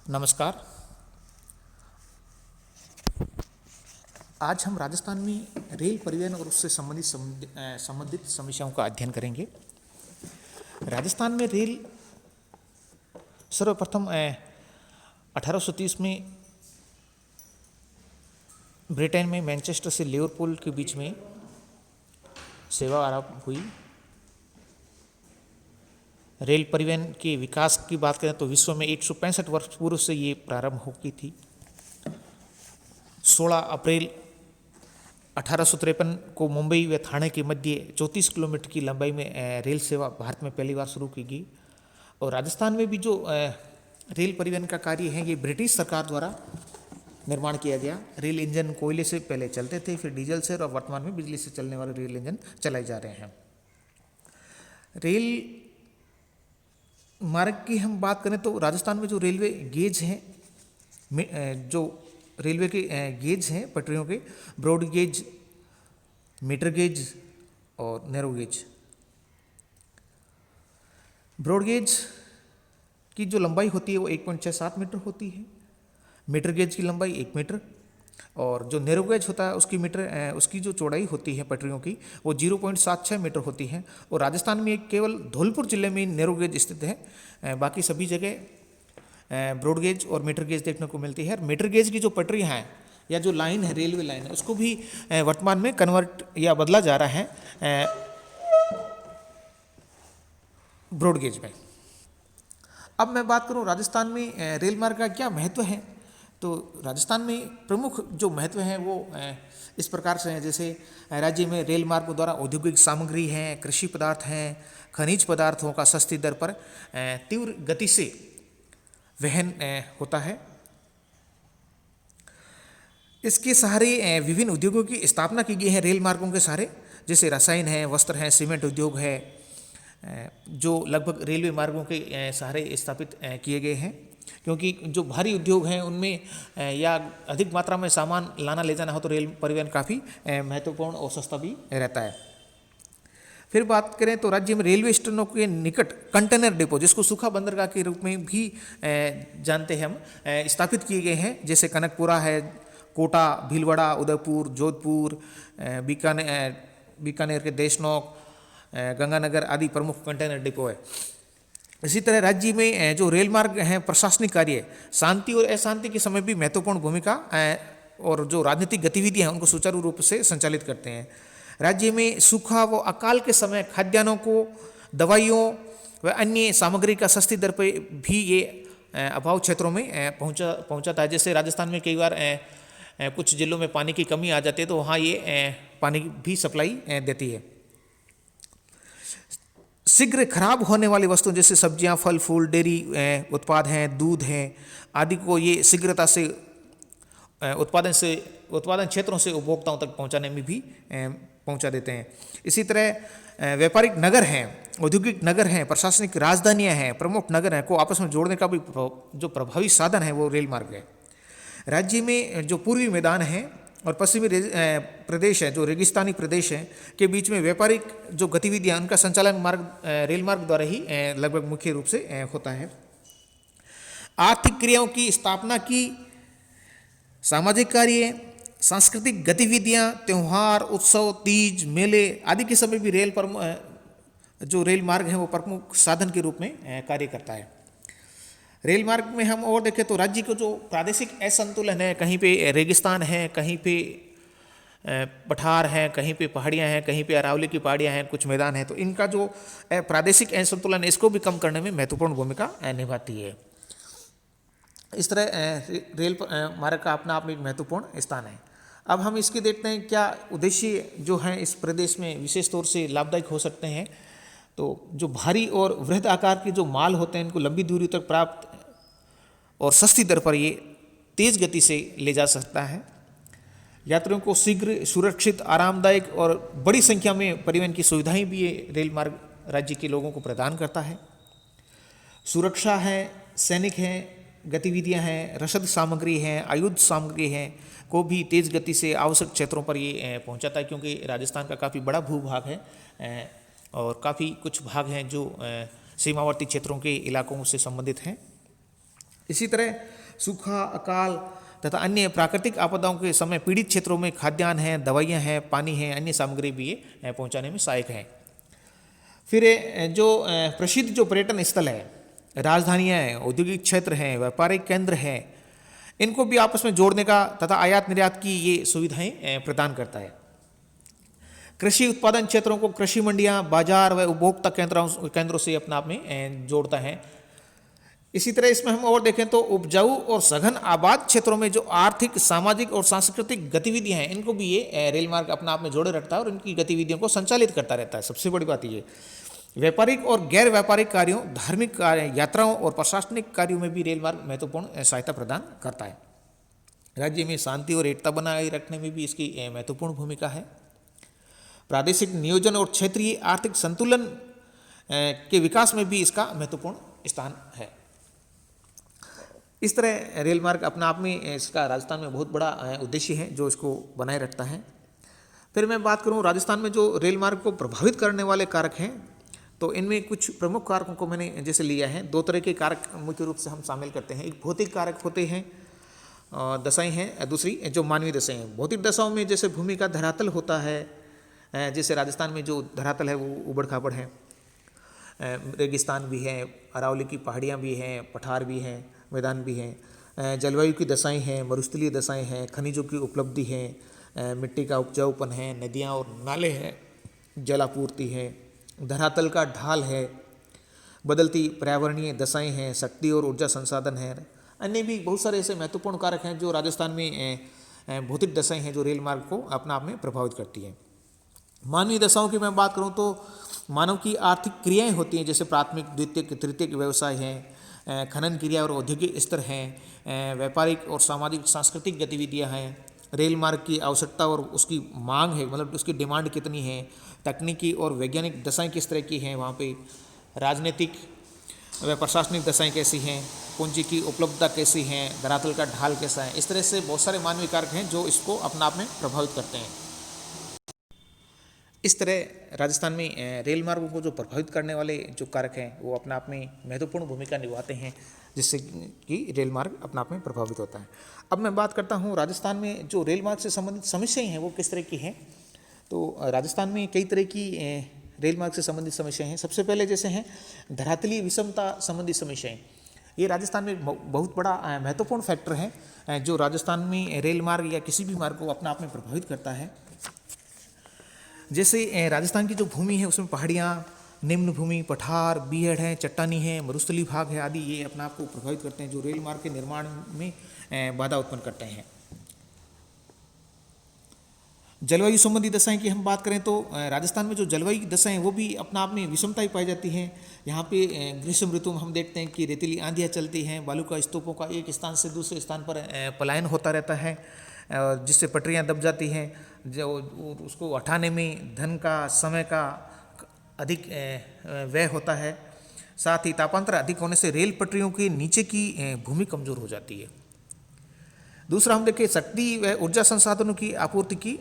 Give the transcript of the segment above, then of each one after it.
नमस्कार। आज हम राजस्थान में रेल परिवहन और उससे संबंधित समस्याओं का अध्ययन करेंगे। राजस्थान में रेल सर्वप्रथम 1830 में ब्रिटेन में मैनचेस्टर से लिवरपूल के बीच में सेवा आरंभ हुई। रेल परिवहन के विकास की बात करें तो विश्व में 165 वर्ष पूर्व से ये प्रारंभ हो गई थी। 16 अप्रैल 1853 को मुंबई व ठाणे के मध्य 34 किलोमीटर की लंबाई में रेल सेवा भारत में पहली बार शुरू की गई। और राजस्थान में भी जो रेल परिवहन का कार्य है ये ब्रिटिश सरकार द्वारा निर्माण किया गया। रेल इंजन कोयले से पहले चलते थे, फिर डीजल से, और वर्तमान में बिजली से चलने वाले रेल इंजन चलाए जा रहे हैं। रेल मार्ग की हम बात करें तो राजस्थान में जो रेलवे गेज हैं, जो रेलवे के गेज हैं पटरियों के, ब्रॉड गेज, मीटर गेज और नैरो गेज। ब्रॉड गेज की जो लंबाई होती है वो 1.67 मीटर होती है। मीटर गेज की लंबाई 1 मीटर, और जो नैरो गेज होता है उसकी जो चौड़ाई होती है पटरियों की वो 0.76 मीटर होती है। और राजस्थान में केवल धौलपुर जिले में नैरो गेज स्थित है, बाकी सभी जगह ब्रॉड गेज और मीटर गेज देखने को मिलती है। मीटर गेज की जो पटरियाँ हैं या जो लाइन है, रेलवे लाइन है, उसको भी वर्तमान में कन्वर्ट या बदला जा रहा है ब्रॉड गेज में। अब मैं बात करूं राजस्थान में रेल मार्ग का क्या महत्व है, तो राजस्थान में प्रमुख जो महत्व है वो इस प्रकार से हैं। जैसे राज्य में रेल मार्ग द्वारा औद्योगिक सामग्री हैं, कृषि पदार्थ हैं, खनिज पदार्थों का सस्ती दर पर तीव्र गति से वहन होता है। इसके सहारे विभिन्न उद्योगों की स्थापना की गई है रेल मार्गों के सहारे, जैसे रसायन है, वस्त्र है, सीमेंट उद्योग है, जो लगभग रेलवे मार्गों के सहारे स्थापित किए गए हैं। क्योंकि जो भारी उद्योग हैं उनमें या अधिक मात्रा में सामान लाना ले जाना हो तो रेल परिवहन काफ़ी महत्वपूर्ण और सस्ता भी रहता है। फिर बात करें तो राज्य में रेलवे स्टेशनों के निकट कंटेनर डिपो, जिसको सूखा बंदरगाह के रूप में भी जानते हैं हम, स्थापित किए गए हैं। जैसे कनकपुरा है, कोटा, भीलवाड़ा, उदयपुर, जोधपुर, बीकानेर के देशनोक, गंगानगर आदि प्रमुख कंटेनर डिपो है। इसी तरह राज्य में जो रेल मार्ग हैं प्रशासनिक कार्य, शांति और अशांति के समय भी महत्वपूर्ण भूमिका और जो राजनीतिक गतिविधियां हैं उनको सुचारू रूप से संचालित करते हैं। राज्य में सूखा व अकाल के समय खाद्यान्नों को, दवाइयों व अन्य सामग्री का सस्ती दर पर भी ये अभाव क्षेत्रों में पहुंचाता है। जैसे राजस्थान में कई बार कुछ जिलों में पानी की कमी आ जाती है तो वहाँ ये पानी भी सप्लाई देती है। शीघ्र खराब होने वाली वस्तुएं जैसे सब्जियां, फल, फूल, डेयरी उत्पाद हैं, दूध हैं आदि को ये शीघ्रता से उत्पादन क्षेत्रों से उपभोक्ताओं तक पहुंचाने में भी पहुंचा देते हैं। इसी तरह व्यापारिक नगर हैं, औद्योगिक नगर हैं, प्रशासनिक राजधानियां हैं, प्रमुख नगर हैं को आपस में जोड़ने का भी जो प्रभावी साधन है वो रेल मार्ग है। राज्य में जो पूर्वी मैदान हैं और पश्चिमी प्रदेश है, जो रेगिस्तानी प्रदेश है, के बीच में व्यापारिक जो गतिविधियां उनका संचालन रेल मार्ग द्वारा ही लगभग मुख्य रूप से होता है। आर्थिक क्रियाओं की स्थापना की, सामाजिक कार्य, सांस्कृतिक गतिविधियां, त्यौहार, उत्सव, तीज, मेले आदि के समय भी जो रेल मार्ग है वो प्रमुख साधन के रूप में कार्य करता है। रेल मार्ग में हम और देखें तो राज्य को जो प्रादेशिक असंतुलन है, कहीं पे रेगिस्तान है, कहीं पे पठार हैं, कहीं पे पहाड़ियाँ हैं, कहीं पे अरावली की पहाड़ियाँ हैं, कुछ मैदान हैं, तो इनका जो प्रादेशिक असंतुलन है इसको भी कम करने में महत्वपूर्ण भूमिका निभाती है। इस तरह रेल मार्ग का अपना आप में एक महत्वपूर्ण स्थान है। अब हम इसके देखते हैं क्या उद्देश्य जो हैं इस प्रदेश में विशेष तौर से लाभदायक हो सकते हैं। तो जो भारी और वृहद आकार के जो माल होते हैं इनको लंबी दूरी तक प्राप्त और सस्ती दर पर ये तेज़ गति से ले जा सकता है। यात्रियों को शीघ्र, सुरक्षित, आरामदायक और बड़ी संख्या में परिवहन की सुविधाएं भी ये रेल मार्ग राज्य के लोगों को प्रदान करता है। सुरक्षा है, सैनिक हैं, गतिविधियां हैं, रसद सामग्री हैं, आयुध सामग्री हैं को भी तेज़ गति से आवश्यक क्षेत्रों पर ये पहुंचाता है। क्योंकि राजस्थान का काफ़ी बड़ा भूभाग है और काफ़ी कुछ भाग हैं जो सीमावर्ती क्षेत्रों के इलाकों से संबंधित हैं। इसी तरह सूखा, अकाल तथा अन्य प्राकृतिक आपदाओं के समय पीड़ित क्षेत्रों में खाद्यान्न है, दवाइयाँ हैं, पानी है, अन्य सामग्री भी ये पहुँचाने में सहायक हैं। फिर जो प्रसिद्ध जो पर्यटन स्थल है, राजधानियाँ हैं, औद्योगिक क्षेत्र हैं, व्यापारिक केंद्र हैं, इनको भी आपस में जोड़ने का तथा आयात निर्यात की ये सुविधाएं प्रदान करता है। कृषि उत्पादन क्षेत्रों को कृषि मंडियां, बाजार व उपभोक्ता केंद्रों से अपने आप में जोड़ता है। इसी तरह इसमें हम और देखें तो उपजाऊ और सघन आबाद क्षेत्रों में जो आर्थिक, सामाजिक और सांस्कृतिक गतिविधियां हैं, इनको भी ये रेल मार्ग अपना आप में जोड़े रखता है और इनकी गतिविधियों को संचालित करता रहता है। सबसे बड़ी बात ये, व्यापारिक और गैर व्यापारिक कार्यों, धार्मिक कार्य, यात्राओं और प्रशासनिक कार्यों में भी रेल मार्ग महत्वपूर्ण सहायता प्रदान करता है। राज्य में शांति और एकता बनाए रखने में भी इसकी महत्वपूर्ण भूमिका है। प्रादेशिक नियोजन और क्षेत्रीय आर्थिक संतुलन के विकास में भी इसका महत्वपूर्ण स्थान है। इस तरह रेल मार्ग अपना आप में इसका राजस्थान में बहुत बड़ा उद्देश्य है जो इसको बनाए रखता है। फिर मैं बात करूं राजस्थान में जो रेल मार्ग को प्रभावित करने वाले कारक हैं, तो इनमें कुछ प्रमुख कारकों को मैंने जैसे लिया है। दो तरह के कारक मुख्य रूप से हम शामिल करते हैं। एक भौतिक कारक होते हैं, दशाएं हैं, दूसरी जो मानवीय दशाएं हैं। भौतिक दशाओं में जैसे भूमि का धरातल होता है, जैसे राजस्थान में जो धरातल है वो उबड़ खाबड़ है, रेगिस्तान भी है, अरावली की पहाड़ियाँ भी हैं, पठार भी हैं, मैदान भी हैं। जलवायु की दशाएं हैं, मरुस्थलीय दशाएं हैं, खनिजों की उपलब्धि है, मिट्टी का उपजाऊपन है, नदियाँ और नाले हैं, जलापूर्ति है, धरातल का ढाल है, बदलती पर्यावरणीय दशाएं हैं, शक्ति और ऊर्जा संसाधन है। अन्य भी बहुत सारे ऐसे महत्वपूर्ण कारक हैं जो राजस्थान में भौतिक दशाएं हैं जो रेल मार्ग को अपना आप में प्रभावित करती हैं। मानवीय दशाओं की मैं बात करूं तो मानव की आर्थिक क्रियाएं होती हैं, जैसे प्राथमिक, द्वितीयक, तृतीयक व्यवसाय हैं, खनन क्रिया और औद्योगिक स्तर हैं, व्यापारिक और सामाजिक सांस्कृतिक गतिविधियां हैं, रेल मार्ग की आवश्यकता और उसकी मांग है, मतलब उसकी डिमांड कितनी है, तकनीकी और वैज्ञानिक दशाएं किस तरह की हैं वहाँ पे, राजनीतिक व प्रशासनिक दशाएं कैसी हैं, पूंजी की उपलब्धता कैसी हैं, धरातल का ढाल कैसा है। इस तरह से बहुत सारे मानवीय कारक हैं जो इसको अपना आप में प्रभावित करते हैं। इस तरह राजस्थान में रेल मार्गों को जो प्रभावित करने वाले जो कारक हैं वो अपने आप में महत्वपूर्ण भूमिका निभाते हैं, जिससे कि रेल मार्ग अपने आप में प्रभावित होता है। अब मैं बात करता हूँ राजस्थान में जो रेल मार्ग से संबंधित समस्याएं हैं वो किस तरह की हैं। तो राजस्थान में कई तरह की रेल मार्ग से संबंधित समस्याएं हैं। सबसे पहले जैसे हैं धरातलीय विषमता संबंधी समस्याएं। ये राजस्थान में एक बहुत बड़ा महत्वपूर्ण फैक्टर है जो राजस्थान में रेल मार्ग या किसी भी मार्ग को अपने आप में प्रभावित करता है। जैसे राजस्थान की जो भूमि है उसमें पहाड़ियाँ, निम्न भूमि, पठार, बीहड़ हैं, चट्टानी है, मरुस्थलीय भाग है आदि, ये अपने आप को प्रभावित करते हैं जो रेल मार्ग के निर्माण में बाधा उत्पन्न करते हैं। जलवायु संबंधी दशाएं की हम बात करें तो राजस्थान में जो जलवायु दशाएं वो भी अपना आप में विषमता ही पाई जाती हैं। यहाँ पे ग्रीष्म ऋतु में हम देखते हैं कि रेतीली आंधियाँ चलती हैं, बालू का स्तूपों का एक स्थान से दूसरे स्थान पर पलायन होता रहता है, जिससे पटरियाँ दब जाती हैं, जो उसको हटाने में धन का, समय का अधिक व्यय होता है। साथ ही तापांतर अधिक होने से रेल पटरियों के नीचे की भूमि कमज़ोर हो जाती है। दूसरा हम देखें शक्ति व ऊर्जा संसाधनों की आपूर्ति की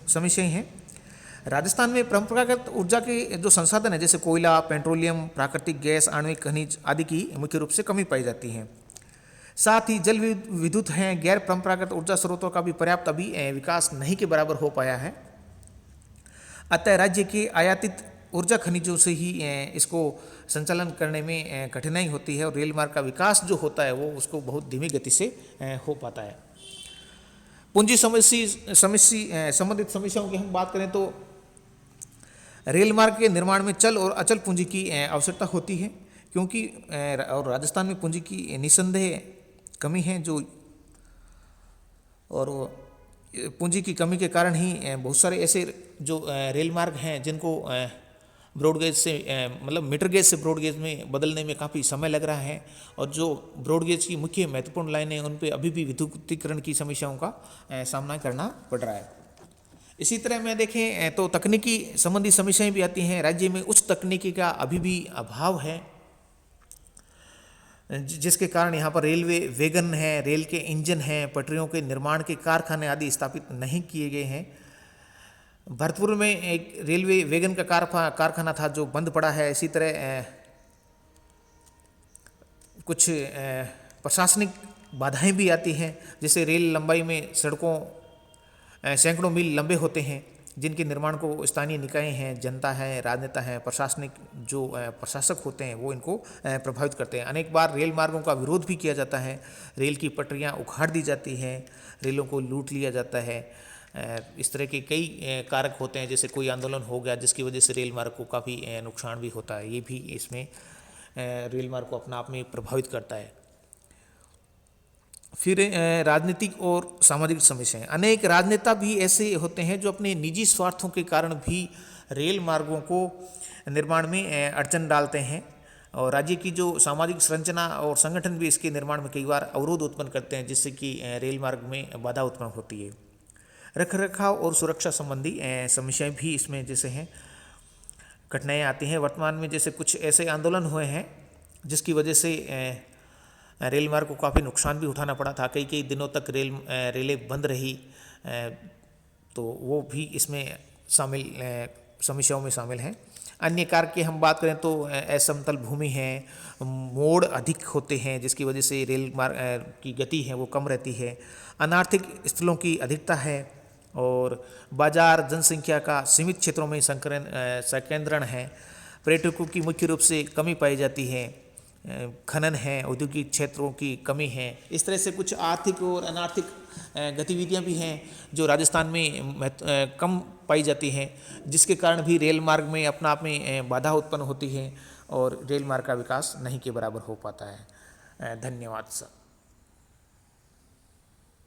समस्याएं हैं। राजस्थान में परंपरागत ऊर्जा के जो संसाधन है जैसे कोयला, पेट्रोलियम, प्राकृतिक गैस, आणविक खनिज आदि की मुख्य रूप से कमी पाई जाती है। साथ ही जल विद्युत हैं, गैर परंपरागत ऊर्जा स्रोतों का भी पर्याप्त अभी विकास नहीं के बराबर हो पाया है। अतः राज्य के आयातित ऊर्जा खनिजों से ही इसको संचालन करने में कठिनाई होती है और रेल मार्ग का विकास जो होता है वो उसको बहुत धीमी गति से हो पाता है। पूंजी संबंधित समस्याओं की हम बात करें तो रेल मार्ग के निर्माण में चल और अचल पूंजी की आवश्यकता होती है, क्योंकि और राजस्थान में पूंजी की निसंदेह कमी है और पूंजी की कमी के कारण ही बहुत सारे ऐसे जो रेल मार्ग हैं जिनको ब्रॉडगेज से मतलब मीटर गेज से ब्रॉडगेज में बदलने में काफ़ी समय लग रहा है, और जो ब्रॉडगेज की मुख्य महत्वपूर्ण लाइनें हैं उन पे अभी भी विद्युतीकरण की समस्याओं का सामना करना पड़ रहा है। इसी तरह में देखें तो तकनीकी संबंधी समस्याएं भी आती हैं। राज्य में उच्च तकनीकी का अभी भी अभाव है, जिसके कारण यहाँ पर रेलवे वैगन है, रेल के इंजन हैं, पटरियों के निर्माण के कारखाने आदि स्थापित नहीं किए गए हैं। भरतपुर में एक रेलवे वैगन का कारखाना था जो बंद पड़ा है। इसी तरह कुछ प्रशासनिक बाधाएं भी आती हैं, जैसे रेल लंबाई में सड़कों सैकड़ों मील लंबे होते हैं, जिनके निर्माण को स्थानीय निकाय हैं, जनता है, राजनेता हैं, प्रशासनिक जो प्रशासक होते हैं वो इनको प्रभावित करते हैं। अनेक बार रेल मार्गों का विरोध भी किया जाता है, रेल की पटरियां उखाड़ दी जाती हैं, रेलों को लूट लिया जाता है। इस तरह के कई कारक होते हैं, जैसे कोई आंदोलन हो गया जिसकी वजह से रेल मार्ग को काफ़ी नुकसान भी होता है, ये भी इसमें रेल मार्ग को अपना आप में प्रभावित करता है। फिर राजनीतिक और सामाजिक समस्याएं, अनेक राजनेता भी ऐसे होते हैं जो अपने निजी स्वार्थों के कारण भी रेल मार्गों को निर्माण में अड़चन डालते हैं, और राज्य की जो सामाजिक संरचना और संगठन भी इसके निर्माण में कई बार अवरोध उत्पन्न करते हैं, जिससे कि रेल मार्ग में बाधा उत्पन्न होती है। रखरखाव और सुरक्षा संबंधी समस्याएं भी इसमें जैसे हैं कठिनाइयाँ आती हैं। वर्तमान में जैसे कुछ ऐसे आंदोलन हुए हैं जिसकी वजह से रेल मार्ग को काफ़ी नुकसान भी उठाना पड़ा था, कई कई दिनों तक रेलें बंद रही, तो वो भी इसमें शामिल समस्याओं में शामिल हैं। अन्य कारक की हम बात करें तो असमतल भूमि है, मोड़ अधिक होते हैं जिसकी वजह से रेल मार्ग की गति है वो कम रहती है, अनार्थिक स्थलों की अधिकता है, और बाजार जनसंख्या का सीमित क्षेत्रों में संकेंद्रण है, पर्यटकों की मुख्य रूप से कमी पाई जाती है, खनन है, औद्योगिक क्षेत्रों की कमी है। इस तरह से कुछ आर्थिक और अनार्थिक गतिविधियां भी हैं जो राजस्थान में कम पाई जाती हैं, जिसके कारण भी रेल मार्ग में अपना आप में बाधा उत्पन्न होती है और रेल मार्ग का विकास नहीं के बराबर हो पाता है। धन्यवाद सर।